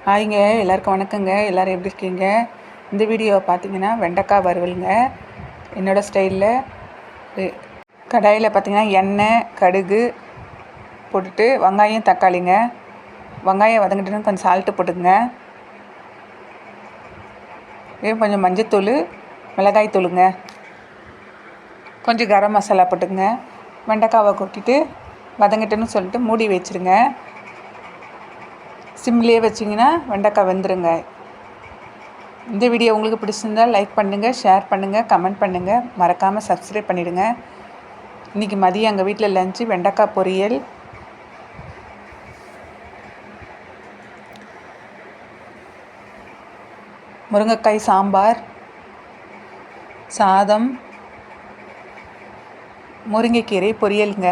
ஹாய்ங்க, எல்லாருக்கும் வணக்கங்க. எல்லோரும் எப்படி இருக்கீங்க? இந்த வீடியோவை பார்த்தீங்கன்னா வெண்டைக்காய் வறுவலுங்க. என்னோடய ஸ்டைலில் கடாயில் பார்த்தீங்கன்னா எண்ணெய், கடுகு போட்டுட்டு வெங்காயம், தக்காளிங்க. வெங்காயம் வதங்கிட்டுன்னு கொஞ்சம் சால்ட்டு போட்டுக்குங்க. கொஞ்சம் மஞ்சத்தூள், மிளகாய் தூளுங்க, கொஞ்சம் கரம் மசாலா போட்டுக்குங்க. வெண்டைக்காவை கொட்டிட்டு வதங்கிட்டுன்னு சொல்லிட்டு மூடி வச்சுருங்க. சிம்லேயே வச்சிங்கன்னா வெண்டைக்காய் வெந்துருங்க. இந்த வீடியோ உங்களுக்கு பிடிச்சிருந்தால் லைக் பண்ணுங்கள், ஷேர் பண்ணுங்கள், கமெண்ட் பண்ணுங்கள், மறக்காமல் சப்ஸ்கிரைப் பண்ணிவிடுங்க. இன்றைக்கி மதியம் எங்கள் வீட்டில் லஞ்சு வெண்டைக்காய் பொரியல், முருங்கைக்காய் சாம்பார், சாதம், முருங்கைக்கீரை பொரியலுங்க.